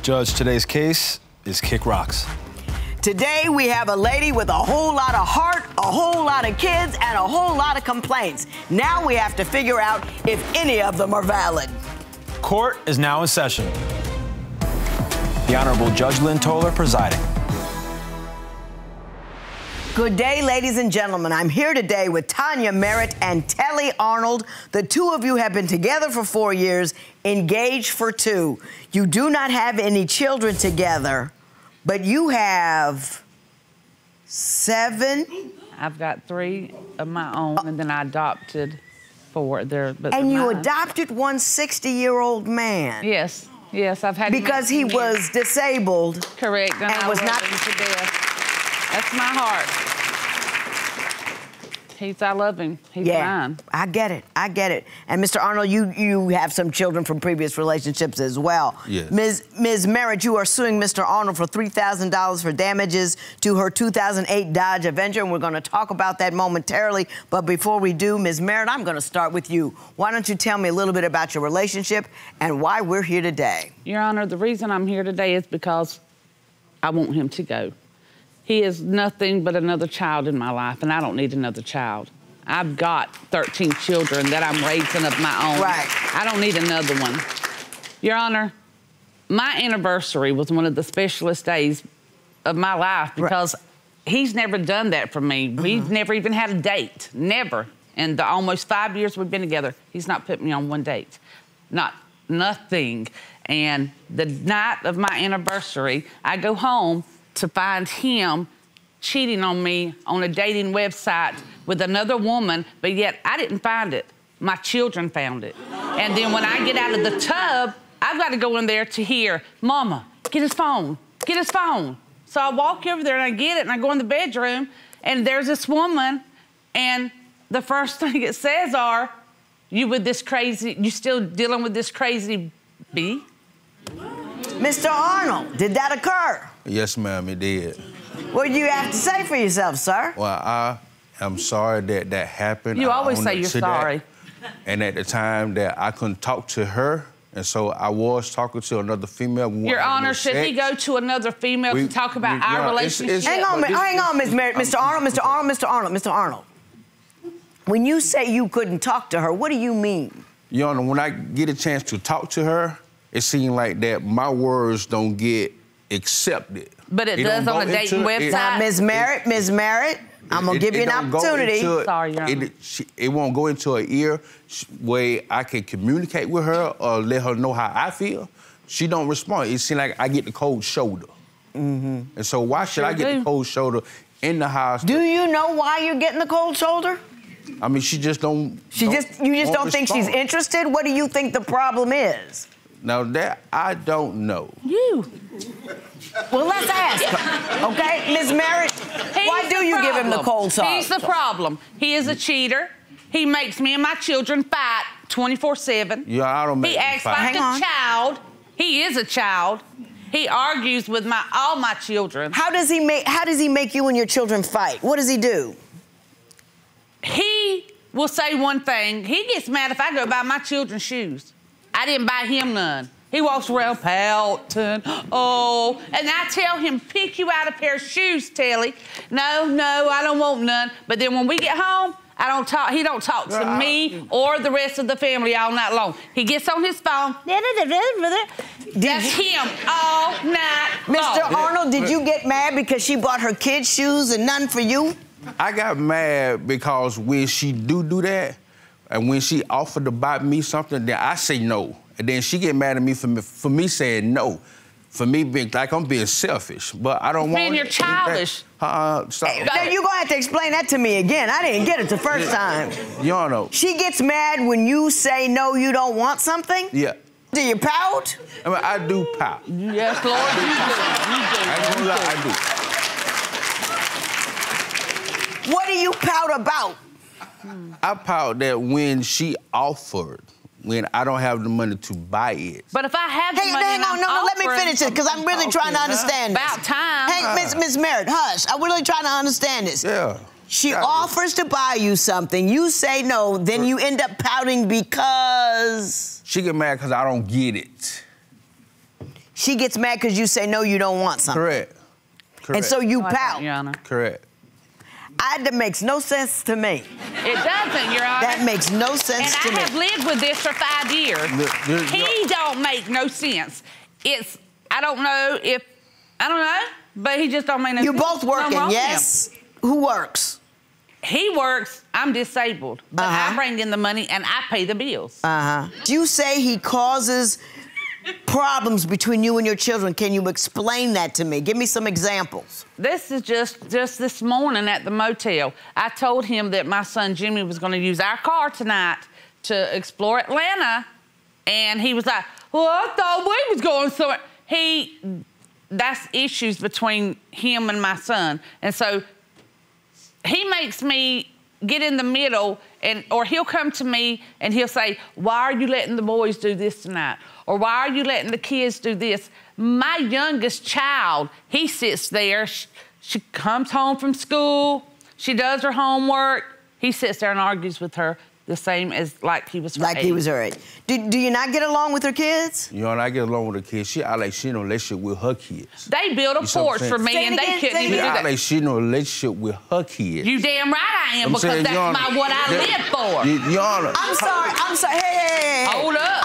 Judge, today's case is Kick Rocks. Today, we have a lady with a whole lot of heart, a whole lot of kids, and a whole lot of complaints. Now we have to figure out if any of them are valid. Court is now in session. The Honorable Judge Lynn Toler presiding. Good day, ladies and gentlemen. I'm here today with Tonya Merrit and Telly Arnold. The two of you have been together for 4 years, engaged for 2. You do not have any children together, but you have 7. I've got 3 of my own, and then I adopted 4 there. But and you mine. adopted one 60-year-old man. Yes, yes, I've had because he was disabled. Correct, and I was love not him to death. That's my heart. I love him. He's mine. I get it. I get it. And Mr. Arnold, you have some children from previous relationships as well. Yes. Ms. Merrit, you are suing Mr. Arnold for $3,000 for damages to her 2008 Dodge Avenger, and we're going to talk about that momentarily. But before we do, Ms. Merrit, I'm going to start with you. Why don't you tell me a little bit about your relationship and why we're here today? Your Honor, the reason I'm here today is because I want him to go. He is nothing but another child in my life, and I don't need another child. I've got 13 children that I'm raising of my own. Right. I don't need another one. Your Honor, my anniversary was one of the specialist days of my life because he's never done that for me. We've never even had a date, never. In the almost 5 years we've been together, he's not put me on one date, nothing. And the night of my anniversary, I go home to find him cheating on me on a dating website with another woman, but yet I didn't find it. My children found it. And then when I get out of the tub, I've got to go in there to hear, Mama, get his phone, get his phone. So I walk over there and I get it and I go in the bedroom and there's this woman and the first thing it says are, you still dealing with this crazy bee? Mr. Arnold, did that occur? Yes, ma'am, it did. What do you have to say for yourself, sir? Well, I am sorry that that happened. You always say you're sorry. And at the time that I couldn't talk to her, and so I was talking to another female. Your Honor, should he go to another female to talk about our relationship? Hang on, Ms. Merrit. Mr. Arnold. When you say you couldn't talk to her, what do you mean? Your Honor, when I get a chance to talk to her, it seems like that my words don't get accepted. But it does on a dating website. Now, Ms. Merrit, I'm going to give you an opportunity. Sorry, Your Honor. It won't go into her ear where I can communicate with her or let her know how I feel. She don't respond. It seems like I get the cold shoulder. And so why should I get the cold shoulder in the house? Do you know why you're getting the cold shoulder? I mean, she just don't. You just don't think she's interested? What do you think the problem is? Now that I don't know. You. Well, let's ask her, okay? Ms. Merrit, why do you give him the cold shoulder? He's the problem. He is a cheater. He makes me and my children fight 24/7. Yeah, I don't make He acts fight. like a child. He is a child. He argues with all my children. How does he make you and your children fight? What does he do? He will say one thing. He gets mad if I go buy my children shoes. I didn't buy him none. He walks around pouting, oh, and I tell him, pick you out a pair of shoes, Telly. No, I don't want none. But then when we get home, he don't talk to me or the rest of the family all night long. He gets on his phone. That's him all night long. Mr. Arnold, did you get mad because she bought her kids shoes and none for you? I got mad because when she do that, and when she offered to buy me something, then I say no. And then she get mad at me for me saying no. For me being like I'm being selfish. But I don't want Man, you're childish. Stop. Hey, you're gonna have to explain that to me again. I didn't get it the first time. You don't know. She gets mad when you say no, you don't want something? Yeah. Do you pout? I mean, I do pout. Yes, Lord, I do. What do you pout about? I pout that when she offered, when I don't have the money to buy it. But if I have the money, hang on, no, let me finish it, because I'm really trying to understand this. About time. Hey, Ms. Merrit, hush. I'm really trying to understand this. Yeah. She offers to buy you something. You say no, then you end up pouting because... She get mad because I don't get it. She gets mad because you say, no, you don't want something. Correct. And so you No, I pout. don't, Your Honor. Correct. That makes no sense to me. It doesn't, Your Honor. That makes no sense to And me. I have lived with this for 5 years. He don't make no sense. I don't know, but he just don't make no sense. You're both working, Nothing wrong with yes? Who works? He works, I'm disabled, but I bring in the money and I pay the bills. You say he causes problems between you and your children. Can you explain that to me? Give me some examples. This is just this morning at the motel. I told him that my son Jimmy was going to use our car tonight to explore Atlanta, and he was like, well, I thought we was going somewhere. That's issues between him and my son. And so he makes me get in the middle, or he'll come to me and he'll say, why are you letting the boys do this tonight? Or why are you letting the kids do this? My youngest child, he sits there. She comes home from school. She does her homework. He sits there and argues with her the same as like he was her Like age. he was her age. Do you not get along with her kids? You know, and I get along with her kids. She act like she in a relationship with her kids. They built a You see what I'm porch saying? for me, Say it and they again, couldn't say it even She do act that. like she in a relationship with her kids. You damn right I am, I'm because saying, that's Your Honor, what I live for. Your Honor. I'm sorry. Hey. Hold up.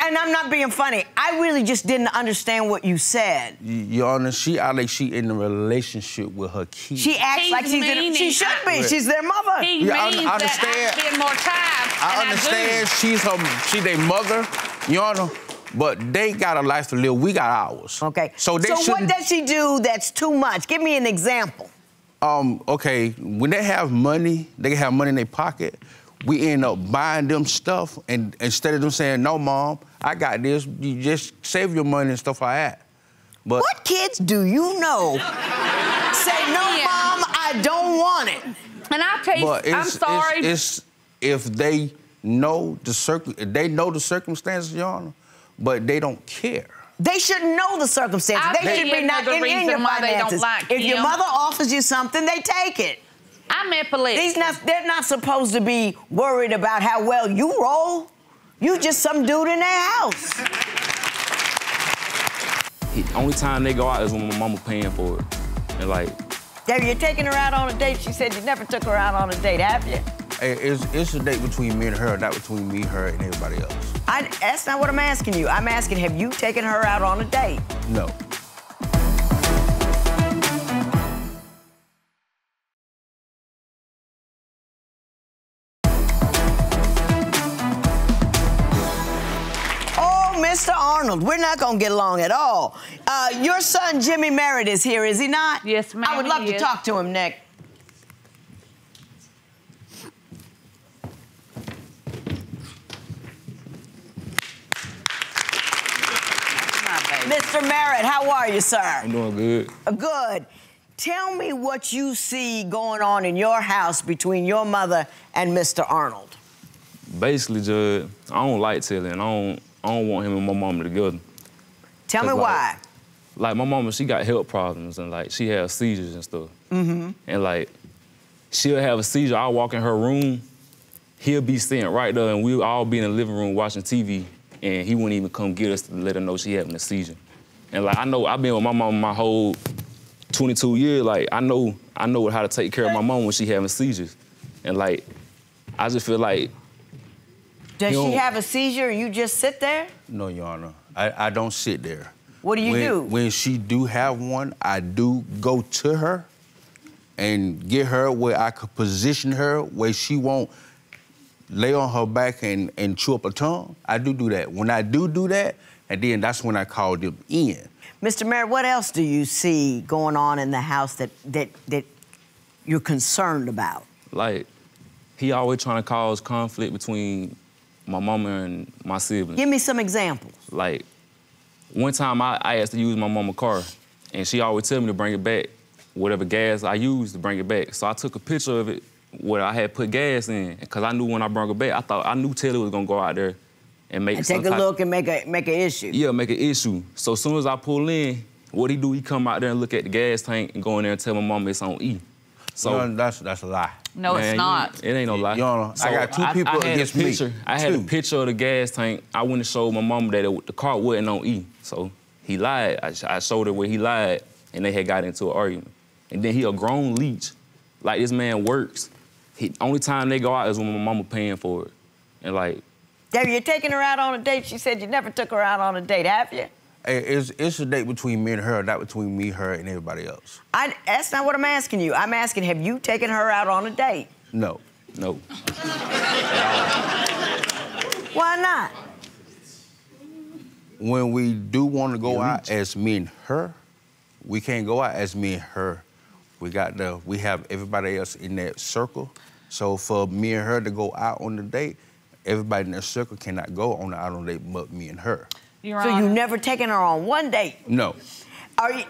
And I'm not being funny. I really just didn't understand what you said. Your Honor, she act like she in a relationship with her kids. She acts He's like she meaning should be. I- She's their mother. He Yeah, I means understand. that I spend more time. I and understand she their mother, Your Honor, but they got a life to live. We got ours. Okay. So they what shouldn't. does she do that's too much? Give me an example. Okay, when they have money, they have money in their pocket. We end up buying them stuff, and instead of them saying, no, Mom, I got this, you just save your money and stuff like that. But What kids do you know say, no, Yeah. Mom, I don't want it? And I'll tell you, But I'm sorry. It's if they know the circumstances, Your Honor, but they don't care. They should know the circumstances. I'll They tell should you be not another in reason your why they don't finances. like If your him. mother offers you something, they take it. I'm epileptic. They're not supposed to be worried about how well you roll. You just some dude in their house. The only time they go out is when my mama paying for it. And like, Have you taken her out on a date? She said you never took her out on a date, have you? Hey, it's a date between me and her, not between me, her, and everybody else. That's not what I'm asking you. I'm asking, have you taken her out on a date? No. Oh, Mr. Arnold, we're not gonna get along at all. Your son, Jimmy Merrit, is here, is he not? Yes, ma'am, I would love he to is. talk to him, Nick. Mr. Merrit, how are you, sir? I'm doing good. Good. Tell me what you see going on in your house between your mother and Mr. Arnold. Basically, Judge, I don't like Telly, and I don't want him and my mama together. Tell me 'Cause, why. Like, my mama, she got health problems, and like, she has seizures and stuff. Mm-hmm. And like, she'll have a seizure, I'll walk in her room, he'll be sitting right there, and we'll all be in the living room watching TV, and he wouldn't even come get us to let her know she having a seizure. And like, I know, I've been with my mama my whole 22 years, like, I know how to take care of my mom when she having seizures. And like, I just feel like, Does You she don't- have a seizure and you just sit there? No, Your Honor. I don't sit there. What do you do? When she do have one, I do go to her and get her where I could position her where she won't lay on her back and chew up her tongue. I do that. When I do that, and then that's when I call them in. Mr. Merritt, what else do you see going on in the house that you're concerned about? like, he always trying to cause conflict between my mama and my siblings. Give me some examples. Like, one time I asked to use my mama's car, and she always tell me to bring it back, whatever gas I used to bring it back. So I took a picture of it where I had put gas in, because I knew when I brought it back, I knew Telly was gonna go out there and make And some take a type- look and make an issue. Yeah, make an issue. So as soon as I pull in, what he do, he come out there and look at the gas tank and go in there and tell my mama it's on E. So, Your Honor, that's a lie. No, man, it's not. It ain't no lie. Your Honor, I got two people I had against a picture, me. I had a Two. picture of the gas tank. I went and showed my mama that the car wasn't on E. So he lied. I showed her where he lied, and they had got into an argument. And then he a grown leech. Like, this man works. Only time they go out is when my mama paying for it. And like... Debbie, you're taking her out on a date? She said you never took her out on a date, have you? Hey, it's a date between me and her, not between me, her, and everybody else. That's not what I'm asking you. I'm asking, have you taken her out on a date? No. No. Why not? When we do want to go out as me and her, we can't go out as me and her. We have everybody else in that circle. So for me and her to go out on the date, everybody in that circle cannot go on out on a date but me and her. So you've never taken her on one date? No.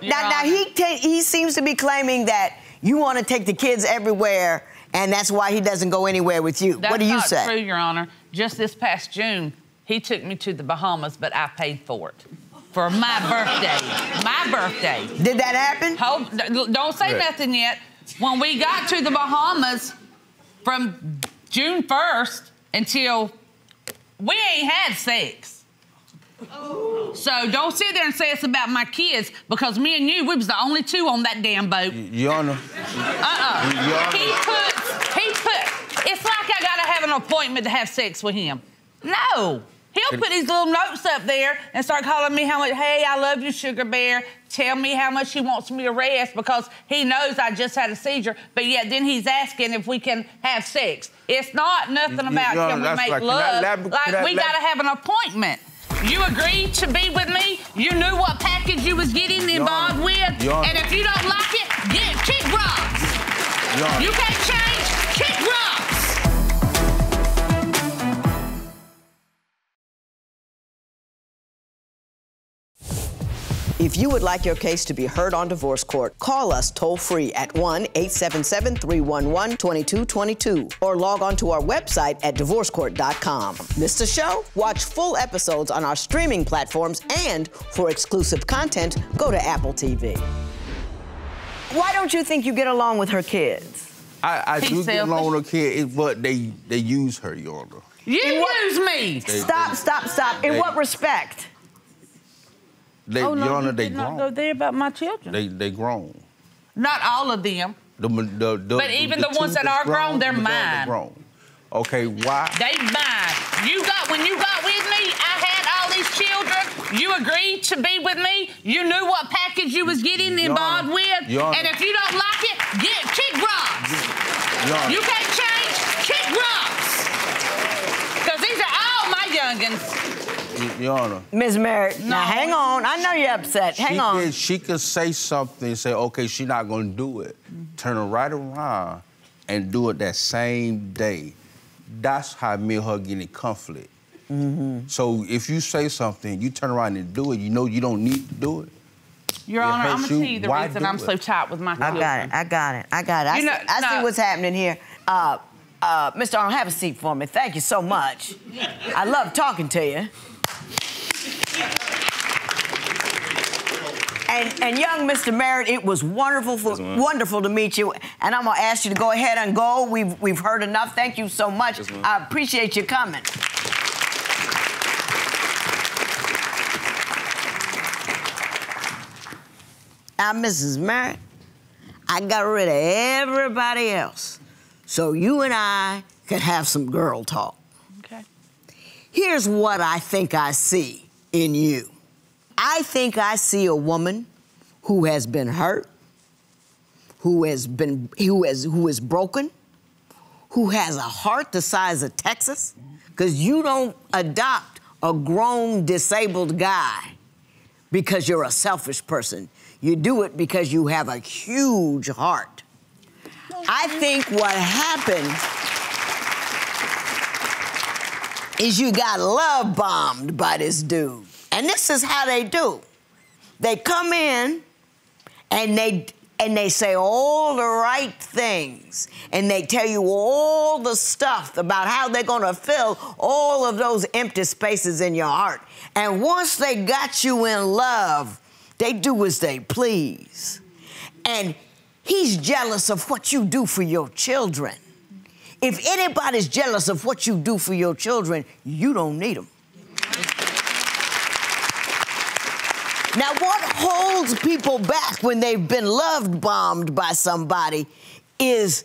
Now he seems to be claiming that you want to take the kids everywhere, and that's why he doesn't go anywhere with you. What do you say? That's not true, Your Honor. Just this past June, he took me to the Bahamas, but I paid for it. For my birthday. My birthday. Did that happen? Don't say nothing yet. When we got to the Bahamas from June 1st until we ain't had sex. So don't sit there and say it's about my kids, because me and you, we was the only two on that damn boat. Your Honor. It's like I gotta have an appointment to have sex with him. No. He'll put these little notes up there and start calling me how much, hey, I love you, sugar bear. Tell me how much he wants me to rest, because he knows I just had a seizure, but yet then he's asking if we can have sex. It's not nothing about can we make love. We gotta have an appointment. You agreed to be with me. You knew what package you was getting involved with. And if you don't like it, kick rocks. You can't change, kick rocks. If you would like your case to be heard on divorce court, call us toll-free at 1-877-311-2222 or log on to our website at divorcecourt.com. Missed a show? Watch full episodes on our streaming platforms, and for exclusive content, go to Apple TV. Why don't you think you get along with her kids? I do get along with her kids, but they use her, Your Honor. You use me! Stop. In what respect? Your Honor, they did grown. not go there about my children. They grown. Not all of them. But even the ones that are grown, they're mine. Grown. Okay, why? They mine. When you got with me, I had all these children. You agreed to be with me. You knew what package you was getting involved with. And if you don't like it, kick rocks. You can't change, kick rocks. Because these are all my youngins. Your Honor. Ms. Merritt, now hang on. I know you're upset. Hang on. She could say something and say, okay, she's not going to do it. Turn her right around and do it that same day. That's how me and her get in conflict. So if you say something, you turn around and do it, you know you don't need to do it. Your Honor, I'm going to tell you the reason I'm so tight with my children. I got it. I see what's happening here. Mr. Arnold, have a seat for me. Thank you so much. I love talking to you. And young Mr. Merritt, it was wonderful to meet you. And I'm gonna ask you to go ahead and go. We've heard enough. Thank you so much. I appreciate you coming. Now, Mrs. Merritt, I got rid of everybody else, so you and I could have some girl talk. Okay. Here's what I think I see in you. I think I see a woman who has been hurt, who is broken, who has a heart the size of Texas, because you don't adopt a grown disabled guy because you're a selfish person. You do it because you have a huge heart. I think what happened is you got love bombed by this dude. And this is how they do. They come in and they say all the right things, and they tell you all the stuff about how they're gonna fill all of those empty spaces in your heart. And once they got you in love, they do as they please. And he's jealous of what you do for your children. If anybody's jealous of what you do for your children, you don't need them. Now, what holds people back when they've been love-bombed by somebody is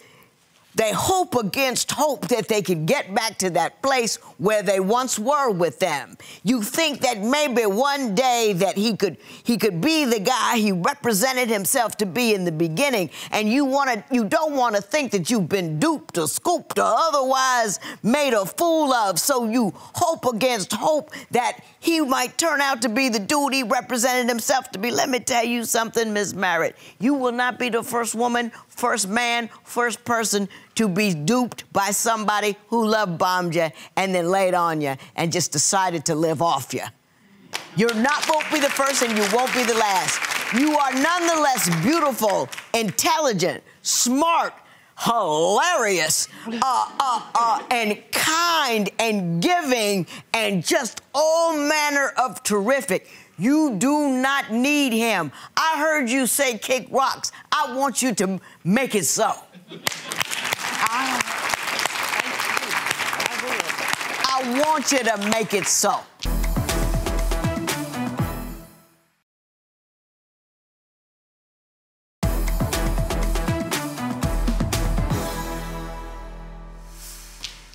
they hope against hope that they could get back to that place where they once were with them. You think that maybe one day that he could be the guy he represented himself to be in the beginning, and you don't want to think that you've been duped or scooped or otherwise made a fool of, so you hope against hope that he might turn out to be the dude he represented himself to be. Let me tell you something, Ms. Merrit. You will not be the first woman, first man, first person to be duped by somebody who love-bombed you and then laid on you and just decided to live off you. You're not won't be the first and you won't be the last. You are nonetheless beautiful, intelligent, smart, hilarious, and kind and giving and just all manner of terrific. You do not need him. I heard you say kick rocks. I want you to make it so. I want you to make it so.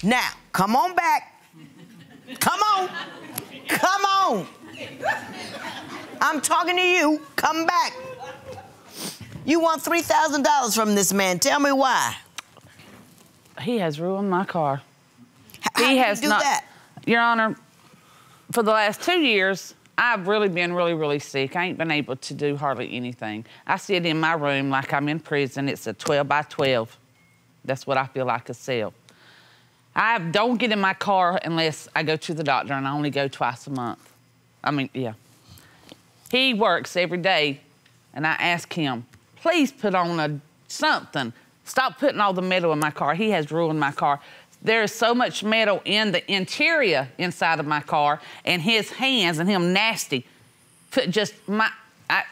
Now, come on back. Come on. Come on. I'm talking to you. Come back. You want $3,000 from this man. Tell me why. He has ruined my car. How did he do that? Your Honor, for the last 2 years, I've really been really sick. I ain't been able to do hardly anything. I sit in my room like I'm in prison. It's a 12 by 12. That's what I feel like a cell. I don't get in my car unless I go to the doctor, and I only go twice a month. I mean, yeah. He works every day, and I ask him, please put on something. Stop putting all the metal in my car. He has ruined my car. There is so much metal in the interior inside of my car, and his hands and him nasty. Put just my all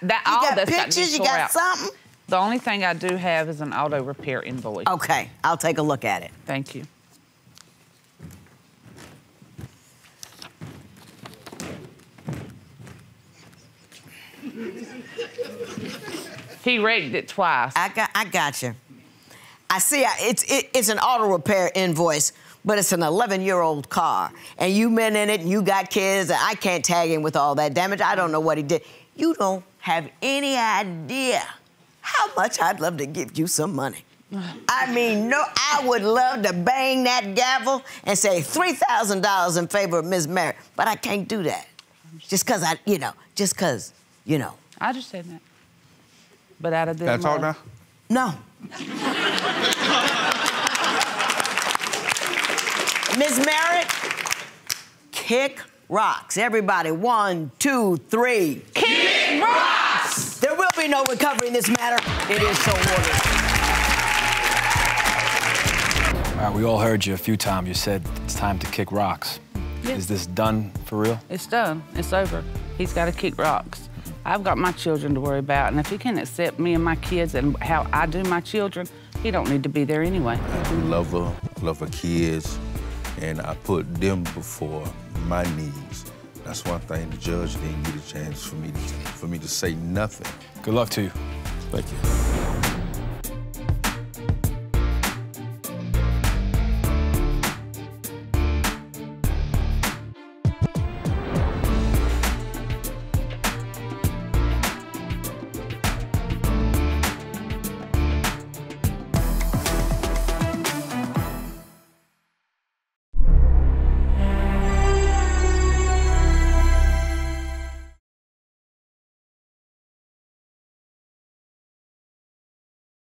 that's got to be tore out. You got something? The only thing I do have is an auto repair invoice. Okay, I'll take a look at it. Thank you. He wrecked it twice. I got you. I see. It's an auto repair invoice, but it's an 11-year-old car, and you've been in it, and you got kids, and I can't tag him with all that damage. I don't know what he did. You don't have any idea how much I'd love to give you some money. I mean, no, I would love to bang that gavel and say $3,000 in favor of Ms. Merrit, but I can't do that. Just because I understand that. But out of this. Can I talk now? No. Ms. Merrit, kick rocks. Everybody, 1, 2, 3. Kick rocks! There will be no recovery in this matter. It is so ordered. All right, we all heard you a few times. You said it's time to kick rocks. Yeah. Is this done for real? It's done. It's over. He's got to kick rocks. I've got my children to worry about, and if he can't accept me and my kids and how I do my children, he don't need to be there anyway. I do love her kids, and I put them before my needs. That's one thing the judge didn't get a chance for me to say nothing. Good luck to you. Thank you.